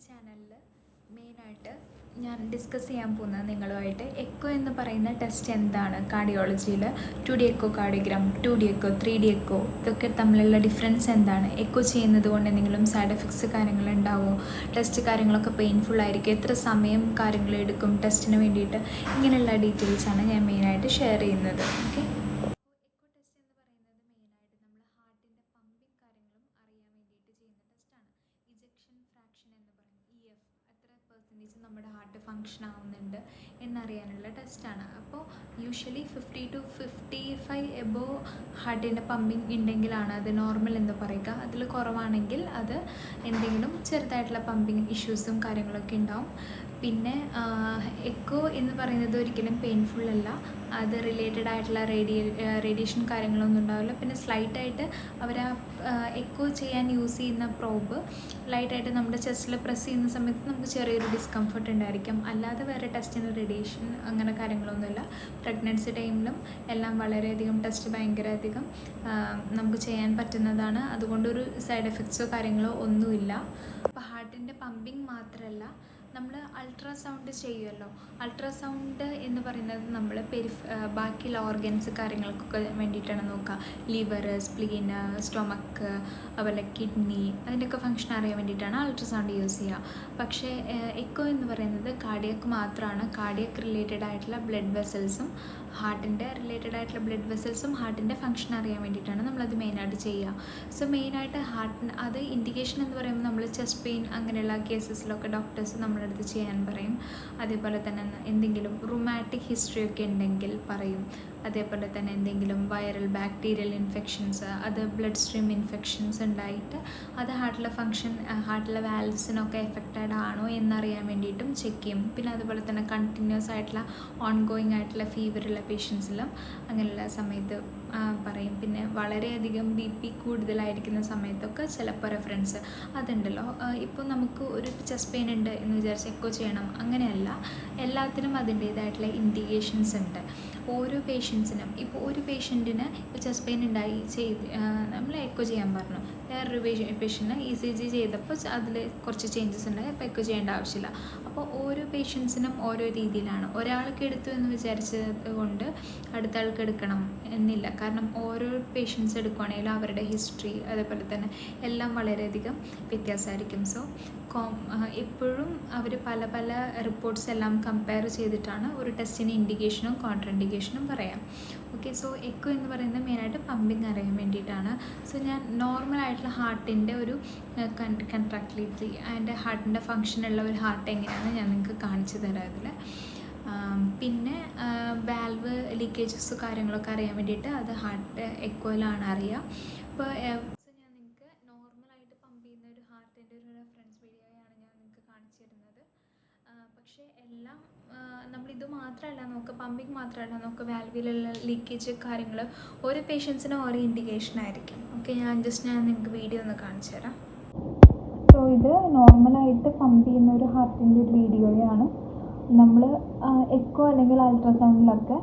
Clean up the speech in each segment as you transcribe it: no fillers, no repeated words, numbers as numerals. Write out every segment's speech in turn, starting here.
ചാനലിൽ മെയിനായിട്ട് ഞാൻ ഡിസ്കസ് ചെയ്യാൻ പോകുന്നത് നിങ്ങളുമായിട്ട് എക്കോ എന്ന് പറയുന്ന ടെസ്റ്റ് എന്താണ് കാർഡിയോളജിയിൽ. 2D echo cardiogram, 2D echo, 3D echo, ഇതൊക്കെ തമ്മിലുള്ള ഡിഫറൻസ് എന്താണ്, എക്കോ ചെയ്യുന്നത് കൊണ്ട് എന്തെങ്കിലും സൈഡ് എഫക്ട്സ് കാര്യങ്ങളുണ്ടാവുമോ, ടെസ്റ്റ് കാര്യങ്ങളൊക്കെ പെയിൻഫുൾ ആയിരിക്കും, എത്ര സമയം കാര്യങ്ങൾ എടുക്കും ടെസ്റ്റിന് വേണ്ടിയിട്ട്, ഇങ്ങനെയുള്ള ഡീറ്റെയിൽസാണ് ഞാൻ മെയിനായിട്ട് ഷെയർ ചെയ്യുന്നത്. ഓക്കെ, നമ്മുടെ ഹാർട്ട് ഫങ്ഷൻ ആവുന്നുണ്ട് എന്നറിയാനുള്ള ടെസ്റ്റാണ്. അപ്പോൾ യൂഷ്വലി 50 to 55 എബോവ് ഹാർട്ടിൻ്റെ പമ്പിങ് ഉണ്ടെങ്കിലാണ് അത് നോർമൽ എന്ന് പറയുക. അതിൽ കുറവാണെങ്കിൽ അത് എന്തെങ്കിലും ചെറുതായിട്ടുള്ള പമ്പിങ് ഇഷ്യൂസും കാര്യങ്ങളൊക്കെ ഉണ്ടാവും. പിന്നെ എക്കോ എന്ന് പറയുന്നത് ഒരിക്കലും പെയിൻഫുൾ അല്ല, അത് റിലേറ്റഡ് ആയിട്ടുള്ള റേഡിയേഷൻ കാര്യങ്ങളൊന്നും ഉണ്ടാവില്ല. പിന്നെ സ്ലൈറ്റായിട്ട് അവർ എക്കോ ചെയ്യാൻ യൂസ് ചെയ്യുന്ന പ്രോബ് ലൈറ്റായിട്ട് നമ്മുടെ ചെസ്റ്റിൽ പ്രസ് ചെയ്യുന്ന സമയത്ത് നമുക്ക് ചെറിയൊരു ഡിസ്കംഫർട്ട് ഉണ്ടായിരിക്കും. അല്ലാതെ വേറെ ടെസ്റ്റിന് റേഡിയേഷൻ അങ്ങനെ കാര്യങ്ങളൊന്നുമില്ല. പ്രഗ്നൻസി ടൈമിലും എല്ലാം വളരെയധികം ടെസ്റ്റ് ഭയങ്കരധികം നമുക്ക് ചെയ്യാൻ പറ്റുന്നതാണ്. അതുകൊണ്ടൊരു സൈഡ് എഫക്ട്സോ കാര്യങ്ങളോ ഒന്നുമില്ല. അപ്പോൾ ഹാർട്ടിൻ്റെ പമ്പിങ് മാത്രമല്ല, നമ്മൾ അൾട്രാസൗണ്ട് ചെയ്യുമല്ലോ. അൾട്രാസൗണ്ട് എന്ന് പറയുന്നത് നമ്മൾ ബാക്കിയുള്ള ഓർഗൻസ് കാര്യങ്ങൾക്കൊക്കെ വേണ്ടിയിട്ടാണ് നോക്കുക. ലിവർ, സ്പ്ലീന്, സ്റ്റൊമക്ക്, അതുപോലെ കിഡ്നി, അതിൻ്റെയൊക്കെ ഫങ്ഷൻ അറിയാൻ വേണ്ടിയിട്ടാണ് അൾട്രാസൗണ്ട് യൂസ് ചെയ്യുക. പക്ഷേ എക്കോ എന്ന് പറയുന്നത് കാർഡിയക്ക് മാത്രമാണ്. കാർഡിയക്ക് റിലേറ്റഡ് ആയിട്ടുള്ള ബ്ലഡ് വെസൽസും ഹാർട്ടിൻ്റെ റിലേറ്റഡ് ആയിട്ടുള്ള ബ്ലഡ് വെസൽസും ഹാർട്ടിൻ്റെ ഫങ്ഷൻ അറിയാൻ വേണ്ടിയിട്ടാണ് നമ്മളത് മെയിനായിട്ട് ചെയ്യുക. സോ മെയിനായിട്ട് ഹാർട്ടിന് അത് ഇൻഡിക്കേഷൻ എന്ന് പറയുമ്പോൾ നമ്മൾ ചെസ്റ്റ് പെയിൻ അങ്ങനെയുള്ള കേസസിലൊക്കെ ഡോക്ടേഴ്സ് നമ്മുടെ അടുത്ത് ചെയ്യാൻ പറയും. അതേപോലെ തന്നെ എന്തെങ്കിലും റുമാറ്റിക് ഹിസ്റ്ററി ഒക്കെ ഉണ്ടെങ്കിൽ പറയും. അതേപോലെ തന്നെ എന്തെങ്കിലും വൈറൽ ബാക്ടീരിയൽ ഇൻഫെക്ഷൻസ്, അത് ബ്ലഡ് സ്ട്രീം ഇൻഫെക്ഷൻസ് ഉണ്ടായിട്ട് അത് ഹാർട്ടിലെ ഫങ്ഷൻ, ഹാർട്ടിലെ വാൽവ്സിനൊക്കെ എഫക്റ്റഡ് ആണോ എന്നറിയാൻ വേണ്ടിയിട്ടും ചെക്ക് ചെയ്യും. പിന്നെ അതുപോലെ തന്നെ കണ്ടിന്യൂസ് ആയിട്ടുള്ള ഓൺഗോയിങ് ആയിട്ടുള്ള ഫീവറുള്ള പേഷ്യൻസിലും അങ്ങനെയുള്ള സമയത്ത് പറയും. പിന്നെ വളരെയധികം BP കൂടുതലായിരിക്കുന്ന സമയത്തൊക്കെ ചിലപ്പോൾ റെഫറൻസ് അതുണ്ടല്ലോ. ഇപ്പോൾ നമുക്ക് ഒരു ചെസ്റ്റ് പെയിൻ ഉണ്ട് എന്ന് വിചാരിച്ച് എക്കോ ചെയ്യണം അങ്ങനെയല്ല, എല്ലാത്തിനും അതിൻ്റേതായിട്ടുള്ള ഇൻഡിക്കേഷൻസ് ഉണ്ട്. ഓരോ പേഷ്യൻസിനും ഇപ്പോൾ ഒരു പേഷ്യൻറ്റിന് ഇപ്പോൾ ചെസ്റ്റ് പെയിൻ ഉണ്ടായി നമ്മൾ എക്കോ ചെയ്യാൻ പറഞ്ഞു. വേറൊരു പേഷ്യൻറ്റിന് ECG ചെയ്തപ്പോൾ അതിൽ കുറച്ച് ചേഞ്ചസ് ഉണ്ടായി, അപ്പോൾ എക്കോ ചെയ്യേണ്ട ആവശ്യമില്ല. അപ്പോൾ ഓരോ പേഷ്യൻസിനും ഓരോ രീതിയിലാണ്. ഒരാൾക്ക് എടുത്തു എന്ന് വിചാരിച്ചത് കൊണ്ട് അടുത്ത ആൾക്ക് എടുക്കണം എന്നില്ല. കാരണം ഓരോ പേഷ്യൻസ് എടുക്കുകയാണെങ്കിലും അവരുടെ ഹിസ്റ്ററി അതേപോലെ തന്നെ എല്ലാം വളരെയധികം വ്യത്യാസമായിരിക്കും. സോ എപ്പോഴും അവർ പല പല റിപ്പോർട്ട്സ് എല്ലാം കമ്പയർ ചെയ്തിട്ടാണ് ഒരു ടെസ്റ്റിന് ഇൻഡിക്കേഷനും കോൺട്രാ ഇൻഡിക്കേഷനും പറയാം. ഓക്കെ, സോ എക്കോ എന്ന് പറയുന്നത് മെയിനായിട്ട് പമ്പിങ് അറിയാൻ വേണ്ടിയിട്ടാണ്. സോ ഞാൻ നോർമലായിട്ടുള്ള ഹാർട്ടിൻ്റെ ഒരു കൺട്രാക്ടിലിറ്റി ആൻഡ് ഹാർട്ടിൻ്റെ ഫങ്ഷനുള്ള ഒരു ഹാർട്ട് എങ്ങനെയാണ് ഞാൻ നിങ്ങൾക്ക് കാണിച്ചു തരാം ഇതിൽ. പിന്നെ വാൽവ് ലീക്കേജസ് കാര്യങ്ങളൊക്കെ അറിയാൻ വേണ്ടിയിട്ട് അത് ഹാർട്ട് എക്കോയിലാണ് അറിയുക. ഇപ്പോൾ ഞാൻ നിങ്ങൾക്ക് നോർമലായിട്ട് പമ്പ് ചെയ്യുന്ന ഒരു ഹാർട്ടിൻ്റെ ഒരു റെഫറൻസ് വീഡിയോയാണ് ഞാൻ നിങ്ങൾക്ക് കാണിച്ചു തരുന്നത്. പക്ഷേ എല്ലാം നമ്മളിത് മാത്രമല്ല നോക്കുക, പമ്പിങ് മാത്രമല്ല നോക്കുക, വാൽവിലുള്ള ലീക്കേജ് കാര്യങ്ങൾ ഓരോ പേഷ്യൻസിനും ഓരോ ഇൻഡിക്കേഷൻ ആയിരിക്കും. ഓക്കെ, ഞാൻ നിങ്ങൾക്ക് വീഡിയോ ഒന്ന് കാണിച്ചു തരാം. സോ ഇത് നോർമലായിട്ട് പമ്പ് ചെയ്യുന്ന ഒരു ഹാർട്ടിൻ്റെ ഒരു വീഡിയോയാണ്. നമ്മൾ എക്കോ അല്ലെങ്കിൽ അൾട്രാസൗണ്ടിലൊക്കെ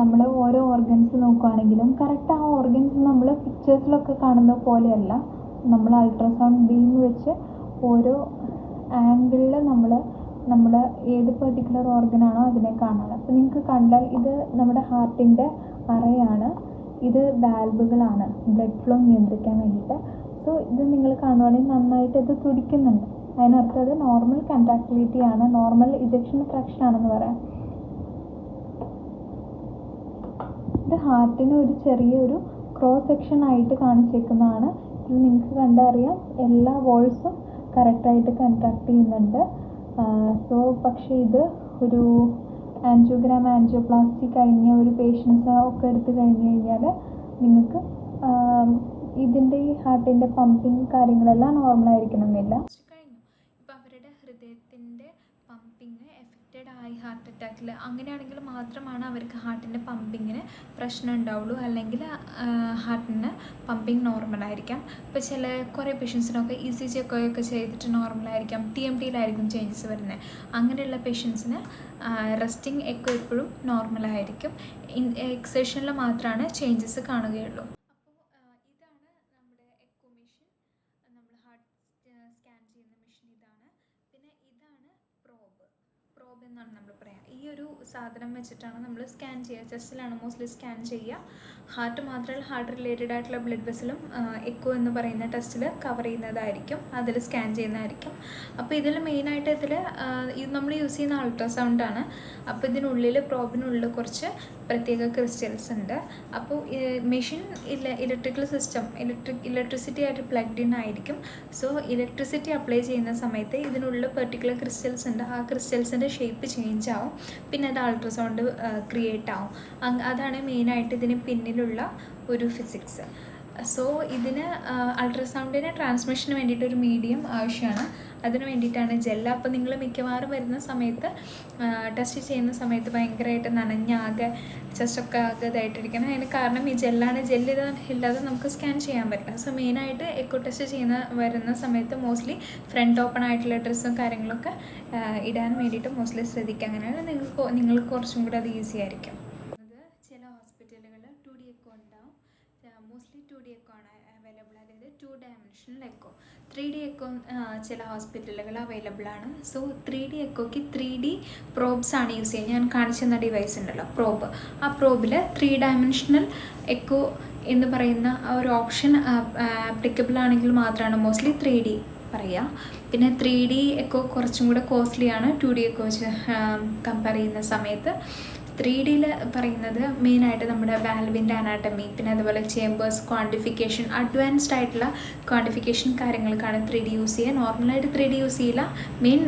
നമ്മൾ ഓരോ ഓർഗൻസ് നോക്കുകയാണെങ്കിലും കറക്റ്റ് ആ ഓർഗൻസ് നമ്മൾ പിക്ചേഴ്സിലൊക്കെ കാണുന്ന പോലെയല്ല. നമ്മൾ അൾട്രാസൗണ്ട് ബീം വെച്ച് ഓരോ ആംഗിളിൽ നമ്മൾ ഏത് പെർട്ടിക്കുലർ ഓർഗനാണോ അതിനെ കാണാറ്. അപ്പോൾ നിങ്ങൾക്ക് കണ്ടാൽ ഇത് നമ്മുടെ ഹാർട്ടിൻ്റെ അറയാണ്, ഇത് വാൽവുകളാണ് ബ്ലഡ് ഫ്ലോ നിയന്ത്രിക്കാൻ വേണ്ടിയിട്ട്. സോ ഇത് നിങ്ങൾ കാണുവാണെങ്കിൽ നന്നായിട്ട് ഇത് തുടിക്കുന്നുണ്ട്. അതിനർത്ഥം അത് നോർമൽ കൺട്രാക്ടിലിറ്റി ആണ്, നോർമൽ ഇജക്ഷൻ ഫ്രാക്ഷൻ ആണെന്ന് പറയാം. ഇത് ഹാർട്ടിന് ഒരു ചെറിയൊരു ക്രോസ് സെക്ഷൻ ആയിട്ട് കാണിച്ചേക്കുന്നതാണ്. ഇത് നിങ്ങൾക്ക് കണ്ടറിയാം എല്ലാ വോൾസും കറക്റ്റായിട്ട് കൺട്രാക്ട് ചെയ്യുന്നുണ്ട്. സോ പക്ഷേ ഇത് ഒരു ആൻജിയോഗ്രാം ആൻജിയോപ്ലാസ്റ്റി കഴിഞ്ഞ ഒരു പേഷ്യൻസ് ഒക്കെ എടുത്തു കഴിഞ്ഞ് കഴിഞ്ഞാൽ നിങ്ങൾക്ക് ഇതിൻ്റെ ഈ ഹാർട്ടിൻ്റെ പമ്പിങ് കാര്യങ്ങളെല്ലാം നോർമലായിരിക്കണം എന്നില്ല. ഇപ്പോൾ അവരുടെ ഹൃദയത്തിൻ്റെ പമ്പിങ് എഫക്റ്റഡ് ആയി ഹാർട്ട് അറ്റാക്കിൽ അങ്ങനെയാണെങ്കിൽ മാത്രമാണ് അവർക്ക് ഹാർട്ടിൻ്റെ പമ്പിങ്ങിന് പ്രശ്നം ഉണ്ടാവുള്ളൂ. അല്ലെങ്കിൽ ഹാർട്ടിന് പമ്പിങ് നോർമലായിരിക്കാം. ഇപ്പോൾ കുറേ പേഷ്യൻസിനൊക്കെ ECG ഒക്കെ ചെയ്തിട്ട് നോർമലായിരിക്കാം, TMTയിലായിരിക്കും ചേഞ്ചസ് വരുന്നത്. അങ്ങനെയുള്ള പേഷ്യൻസിന് റെസ്റ്റിംഗ് എക്കോ എപ്പോഴും നോർമലായിരിക്കും, എക്സേഷനിൽ മാത്രമാണ് ചേഞ്ചസ് കാണുകയുള്ളൂ. സ്കാൻ ചെയ്യുന്ന മെഷീൻ ഇതാണ്. പ്രോബ് എന്നാണ് നമ്മൾ പറയുക. ഈ ഒരു സാധനം വെച്ചിട്ടാണ് നമ്മൾ സ്കാൻ ചെയ്യുക. ചെസ്റ്റിലാണ് മോസ്റ്റ്ലി സ്കാൻ ചെയ്യുക. ഹാർട്ട് മാത്രമല്ല, ഹാർട്ട് റിലേറ്റഡ് ആയിട്ടുള്ള ബ്ലഡ് വെസലും എക്കോ എന്ന് പറയുന്ന ടെസ്റ്റിൽ കവർ ചെയ്യുന്നതായിരിക്കും, അതിൽ സ്കാൻ ചെയ്യുന്നതായിരിക്കും. അപ്പോൾ ഇതിൽ മെയിനായിട്ട് ഇത് നമ്മൾ യൂസ് ചെയ്യുന്ന അൾട്രാസൗണ്ടാണ്. അപ്പോൾ ഇതിനുള്ളിൽ പ്രോബിനുള്ളിൽ കുറച്ച് പ്രത്യേക ക്രിസ്റ്റൽസ് ഉണ്ട്. അപ്പോൾ മെഷീൻ ഇലക്ട്രിക്കൽ സിസ്റ്റം ഇലക്ട്രിസിറ്റി ആയിട്ട് പ്ലഗ്ഡ് ഇൻ ആയിരിക്കും. സോ ഇലക്ട്രിസിറ്റി അപ്ലൈ ചെയ്യുന്ന സമയത്ത് ഇതിനുള്ളിൽ പെർട്ടിക്കുലർ ക്രിസ്റ്റൽസ് ഉണ്ട്. ആ ക്രിസ്റ്റൽസിൻ്റെ ഷേപ്പ് ചേഞ്ച് ആവും, പിന്നെ അത് അൾട്രാസൗണ്ട് ക്രിയേറ്റ് ആവും. അതാണ് മെയിനായിട്ട് ഇതിന് പിന്നിലുള്ള ഒരു ഫിസിക്സ്. സോ ഇതിന് അൾട്രാസൗണ്ടിന് ട്രാൻസ്മിഷന് വേണ്ടിയിട്ടൊരു മീഡിയം ആവശ്യമാണ്. അതിന് വേണ്ടിയിട്ടാണ് ജെല്ല്. അപ്പോൾ നിങ്ങൾ മിക്കവാറും വരുന്ന സമയത്ത് ടെസ്റ്റ് ചെയ്യുന്ന സമയത്ത് ഭയങ്കരമായിട്ട് നനഞ്ഞാകെ ചെസ്റ്റൊക്കെ ആകെ ഇതായിട്ടിരിക്കണം. അതിന് കാരണം ഈ ജെല്ലാണ്. ഇല്ലാതെ നമുക്ക് സ്കാൻ ചെയ്യാൻ പറ്റില്ല. സോ മെയിനായിട്ട് എക്കോ ടെസ്റ്റ് വരുന്ന സമയത്ത് മോസ്റ്റ്ലി ഫ്രണ്ട് ഓപ്പൺ ആയിട്ടുള്ള ഡ്രസ്സും കാര്യങ്ങളൊക്കെ ഇടാൻ വേണ്ടിയിട്ട് മോസ്റ്റ്ലി ശ്രദ്ധിക്കുക. അങ്ങനെയാണ് നിങ്ങൾക്ക് കുറച്ചും കൂടെ അത് ഈസി ആയിരിക്കും. അത് ചില ഹോസ്പിറ്റലുകൾ 2D എക്കോ ഉണ്ടാവും. മോസ്റ്റ്ലി 2D എക്കോ ആണ് അവൈലബിൾ, അതായത് 2 ഡയമെൻഷണൽ എക്കോ. 3D എക്കോ ചില ഹോസ്പിറ്റലുകൾ അവൈലബിൾ ആണ്. സോ 3D എക്കോയ്ക്ക് 3D പ്രോബ്സ് ആണ് യൂസ് ചെയ്യുക. ഞാൻ കാണിച്ചു തന്ന ഡിവൈസ് ഉണ്ടല്ലോ, പ്രോബ്. ആ പ്രോബിൽ 3 ഡയമെൻഷണൽ എക്കോ എന്ന് പറയുന്ന ഒരു ഓപ്ഷൻ ആപ്ലിക്കബിൾ ആണെങ്കിൽ മാത്രമാണ് മോസ്റ്റ്ലി 3D പറയുക. പിന്നെ 3D എക്കോ കുറച്ചും കൂടെ കോസ്റ്റ്ലിയാണ് 2D എക്കോ വെച്ച് കമ്പയർ ചെയ്യുന്ന സമയത്ത്. 3Dയിൽ പറയുന്നത് മെയിനായിട്ട് നമ്മുടെ വാൽവിൻ്റെ അനാട്ടമി, പിന്നെ അതുപോലെ ചേമ്പേഴ്സ് ക്വാണ്ടിഫിക്കേഷൻ, അഡ്വാൻസ്ഡ് ആയിട്ടുള്ള ക്വാണ്ടിഫിക്കേഷൻ കാര്യങ്ങൾക്കാണ് 3D യൂസ് ചെയ്യുക. നോർമലായിട്ട് 3D യൂസ് ചെയ്യില്ല. Main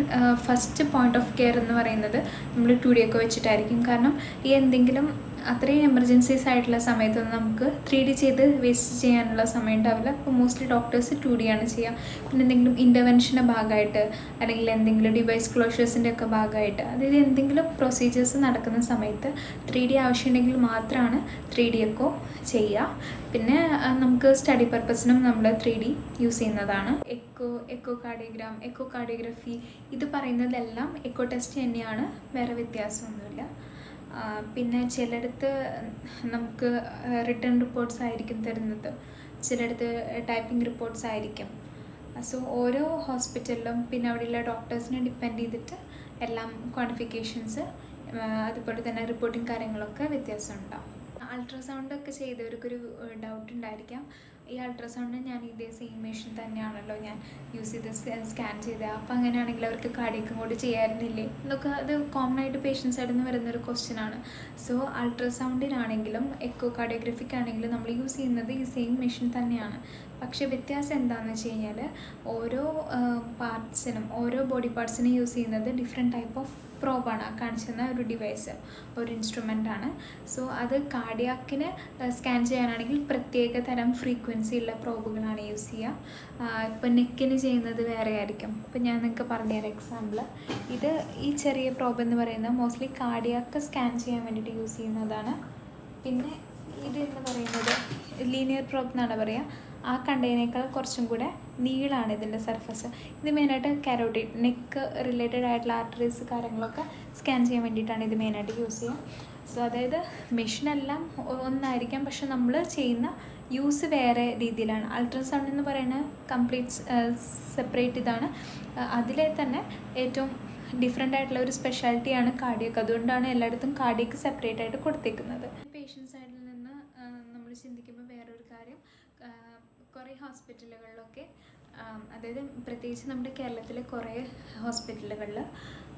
first point of care എന്ന് പറയുന്നത് നമ്മൾ 2D ഒക്കെ വെച്ചിട്ടായിരിക്കും. കാരണം ഈ എന്തെങ്കിലും അത്രയും എമർജൻസീസ് ആയിട്ടുള്ള സമയത്തൊന്നും നമുക്ക് 3D ചെയ്ത് വേസ്റ്റ് ചെയ്യാനുള്ള സമയം ഉണ്ടാവില്ല. അപ്പോൾ മോസ്റ്റ്ലി ഡോക്ടേഴ്സ് 2D ആണ് ചെയ്യുക. പിന്നെ എന്തെങ്കിലും ഇൻ്റർവെൻഷൻ്റെ ഭാഗമായിട്ട്, അല്ലെങ്കിൽ എന്തെങ്കിലും ഡിവൈസ് ക്ലോഷേഴ്സിൻ്റെ ഒക്കെ ഭാഗമായിട്ട്, അതായത് എന്തെങ്കിലും പ്രൊസീജിയേഴ്സ് നടക്കുന്ന സമയത്ത് 3D ആവശ്യമുണ്ടെങ്കിൽ മാത്രമാണ് 3D എക്കോ ചെയ്യുക. പിന്നെ നമുക്ക് സ്റ്റഡി പർപ്പസിനും നമ്മൾ 3D യൂസ് ചെയ്യുന്നതാണ്. എക്കോ കാർഡിയോഗ്രാം, എക്കോ കാർഡിയോഗ്രഫി, ഇത് പറയുന്നതെല്ലാം എക്കോ ടെസ്റ്റ് തന്നെയാണ്, വേറെ വ്യത്യാസമൊന്നുമില്ല. പിന്നെ ചിലയിടത്ത് നമുക്ക് റിട്ടേൺ റിപ്പോർട്ട്സ് ആയിരിക്കും തരുന്നത്, ചിലയിടത്ത് ടൈപ്പിംഗ് റിപ്പോർട്ട്സ് ആയിരിക്കും. സോ ഓരോ ഹോസ്പിറ്റലിലും പിന്നെ അവിടെയുള്ള ഡോക്ടേഴ്സിനെ ഡിപ്പെൻഡ് ചെയ്തിട്ട് എല്ലാം ക്വാണ്ടിഫിക്കേഷൻസ്, അതുപോലെ തന്നെ റിപ്പോർട്ടിങ് കാര്യങ്ങളൊക്കെ വ്യത്യാസം ഉണ്ടാവും. അൾട്രാസൗണ്ടൊക്കെ ചെയ്തവർക്കൊരു ഡൗട്ട് ഉണ്ടായിരിക്കാം, ഈ അൾട്രാസൗണ്ടിന് ഞാൻ ഇതേ സെയിം മെഷീൻ തന്നെയാണല്ലോ ഞാൻ യൂസ് ചെയ്ത് സ്കാൻ ചെയ്തത്, അപ്പോൾ അങ്ങനെയാണെങ്കിൽ അവർക്ക് കാർഡിയക്കും കൂടി ചെയ്യാറുന്നില്ലേ എന്നൊക്കെ. അത് കോമൺ ആയിട്ട് പേഷ്യൻസ് ആയിട്ട് നിന്ന് വരുന്നൊരു ക്വസ്റ്റ്യൻ ആണ്. സോ അൾട്രാസൗണ്ടിനാണെങ്കിലും എക്കോ കാർഡിയോഗ്രഫിക്കാണെങ്കിലും നമ്മൾ യൂസ് ചെയ്യുന്നത് ഈ സെയിം മെഷീൻ തന്നെയാണ്. പക്ഷേ വ്യത്യാസം എന്താണെന്ന് വെച്ച് കഴിഞ്ഞാൽ ഓരോ പാർട്സിനും, ഓരോ ബോഡി പാർട്സിനും യൂസ് ചെയ്യുന്നത് ഡിഫറെൻറ്റ് ടൈപ്പ് ഓഫ് പ്രോബാണ്. കാണിച്ചിരുന്ന ഒരു ഡിവൈസ്, ഒരു ഇൻസ്ട്രുമെൻ്റാണ്. സോ അത് കാർഡിയാക്കിന് സ്കാൻ ചെയ്യാനാണെങ്കിൽ പ്രത്യേക തരം ഫ്രീക്വൻസി ഉള്ള പ്രോബുകളാണ് യൂസ് ചെയ്യുക. ഇപ്പം നെക്കിന് ചെയ്യുന്നത് വേറെ ആയിരിക്കും. ഇപ്പം ഞാൻ നിങ്ങൾക്ക് പറഞ്ഞുതരാം എക്സാമ്പിൾ. ഈ ചെറിയ പ്രോബ് എന്ന് പറയുന്നത് മോസ്റ്റ്ലി കാർഡിയാക്ക് സ്കാൻ ചെയ്യാൻ വേണ്ടിയിട്ട് യൂസ് ചെയ്യുന്നതാണ്. പിന്നെ ഇതെന്ന് പറയുന്നത് ലീനിയർ പ്രോബ് എന്നാണ് പറയുക. ആ കണ്ടതിനേക്കാൾ കുറച്ചും കൂടെ നീളമാണ് ഇതിൻ്റെ സർഫസ്. ഇത് മെയിനായിട്ട് കാരോട്ടിഡ്, നെക്ക് റിലേറ്റഡ് ആയിട്ടുള്ള ആർട്ടറീസ് കാര്യങ്ങളൊക്കെ സ്കാൻ ചെയ്യാൻ വേണ്ടിയിട്ടാണ് ഇത് മെയിനായിട്ട് യൂസ് ചെയ്യുക. സോ അതായത് മെഷീനെല്ലാം ഒന്നായിരിക്കാം, പക്ഷെ നമ്മൾ ചെയ്യുന്ന യൂസ് വേറെ രീതിയിലാണ്. അൾട്രാസൗണ്ട് എന്ന് പറയുന്നത് കംപ്ലീറ്റ് സെപ്പറേറ്റ് ഇതാണ്. അതിലെ തന്നെ ഏറ്റവും ഡിഫറെൻ്റ് ആയിട്ടുള്ള ഒരു സ്പെഷ്യാലിറ്റിയാണ് കാർഡിയക്ക്. അതുകൊണ്ടാണ് എല്ലായിടത്തും കാർഡിയക്ക് സെപ്പറേറ്റ് ആയിട്ട് കൊടുത്തേക്കുന്നത്. പേഷ്യൻ്റ് സൈഡിൽ നിന്ന് നമ്മൾ ചിന്തിക്കുമ്പോൾ വേറൊരു കാര്യം, കുറേ ഹോസ്പിറ്റലുകളിലൊക്കെ, അതായത് പ്രത്യേകിച്ച് നമ്മുടെ കേരളത്തിലെ കുറേ ഹോസ്പിറ്റലുകളിൽ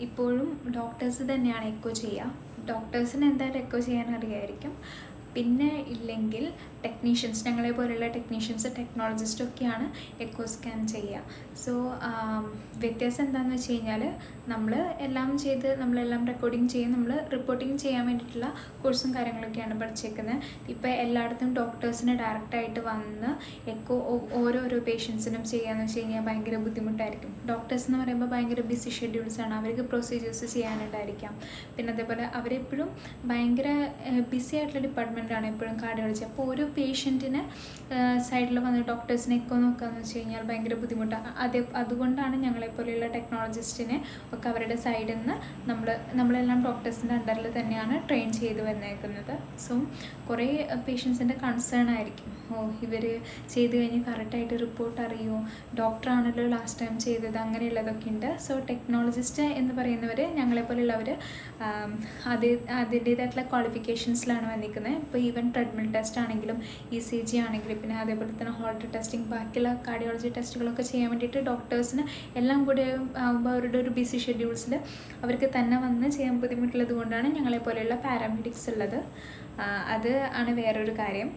ഇപ്പോഴും ഡോക്ടേഴ്സ് തന്നെയാണ് എക്കോ ചെയ്യുക. ഡോക്ടേഴ്സിന് എന്തായാലും എക്കോ ചെയ്യാൻ അറിയാമായിരിക്കും. പിന്നെ ഇല്ലെങ്കിൽ ടെക്നീഷ്യൻസ്, ഞങ്ങളെ പോലെയുള്ള ടെക്നീഷ്യൻസ്, ടെക്നോളജിസ്റ്റൊക്കെയാണ് എക്കോ സ്കാൻ ചെയ്യുക. സോ വ്യത്യാസം എന്താണെന്ന് വെച്ച് കഴിഞ്ഞാൽ നമ്മൾ എല്ലാം ചെയ്ത് നമ്മളെല്ലാം റെക്കോർഡിങ് ചെയ്യും, നമ്മൾ റിപ്പോർട്ടിങ് ചെയ്യാൻ വേണ്ടിയിട്ടുള്ള കോഴ്സും കാര്യങ്ങളൊക്കെയാണ് പഠിച്ചേക്കുന്നത്. ഇപ്പോൾ എല്ലായിടത്തും ഡോക്ടേഴ്സിന് ഡയറക്റ്റായിട്ട് വന്ന് എക്കോ ഓരോരോ പേഷ്യൻസിനും ചെയ്യാമെന്ന് വെച്ച് കഴിഞ്ഞാൽ ഭയങ്കര ബുദ്ധിമുട്ടായിരിക്കും. ഡോക്ടേഴ്സ് എന്ന് പറയുമ്പോൾ ഭയങ്കര ബിസി ഷെഡ്യൂൾസാണ്, അവർക്ക് പ്രൊസീജിയേഴ്സ് ചെയ്യാനുണ്ടായിരിക്കാം. പിന്നെ അതേപോലെ അവരെപ്പോഴും ഭയങ്കര ബിസി ആയിട്ടുള്ള ഡിപ്പാർട്ട്മെൻറ്റാണ് എപ്പോഴും കാർഡിയോളജി. അപ്പോൾ ഒരു പേഷ്യൻറ്റിന് സൈഡിൽ വന്ന് ഡോക്ടേഴ്സിനെ എക്കോ നോക്കുകയെന്ന് വെച്ച് കഴിഞ്ഞാൽ ഭയങ്കര ബുദ്ധിമുട്ടാണ്. അതുകൊണ്ടാണ് ഞങ്ങളെപ്പോലെയുള്ള ടെക്നോളജിസ്റ്റിനെ ഒക്കെ അവരുടെ സൈഡിൽ നിന്ന് നമ്മളെല്ലാം ഡോക്ടേഴ്സിൻ്റെ അണ്ടറിൽ തന്നെയാണ് ട്രെയിൻ ചെയ്ത് വന്നേക്കുന്നത്. സോ കുറേ പേഷ്യൻസിൻ്റെ കൺസേൺ ആയിരിക്കും ഇവർ ചെയ്ത് കഴിഞ്ഞ് കറക്റ്റായിട്ട് റിപ്പോർട്ട് അറിയുമോ, ഡോക്ടറാണല്ലോ ലാസ്റ്റ് ടൈം ചെയ്തത്, അങ്ങനെയുള്ളതൊക്കെ ഉണ്ട്. സോ ടെക്നോളജിസ്റ്റ് എന്ന് പറയുന്നവർ ഞങ്ങളെപ്പോലുള്ളവർ അതിൻ്റേതായിട്ടുള്ള ക്വാളിഫിക്കേഷൻസിലാണ് വന്നിരിക്കുന്നത്. ഇപ്പോൾ ഈവൻ ട്രെഡ്മിൽ ടെസ്റ്റ് ആണെങ്കിലും ECG ആണെങ്കിലും പിന്നെ അതേപോലെ തന്നെ ഹോൾട്ടർ ടെസ്റ്റിംഗ് ബാക്കിയുള്ള കാർഡിയോളജി ടെസ്റ്റുകളൊക്കെ ചെയ്യാൻ വേണ്ടിയിട്ട് ഡോക്ടേഴ്സിന് എല്ലാം കൂടി ആകുമ്പോൾ അവരുടെ ഒരു ബിസി ഷെഡ്യൂൾസിൽ അവർക്ക് തന്നെ വന്ന് ചെയ്യാൻ ബുദ്ധിമുട്ടുള്ളത് കൊണ്ടാണ് ഞങ്ങളെപ്പോലെയുള്ള പാരാമെഡിക്സ് ഉള്ളത്. അത് ആണ് വേറൊരു കാര്യം.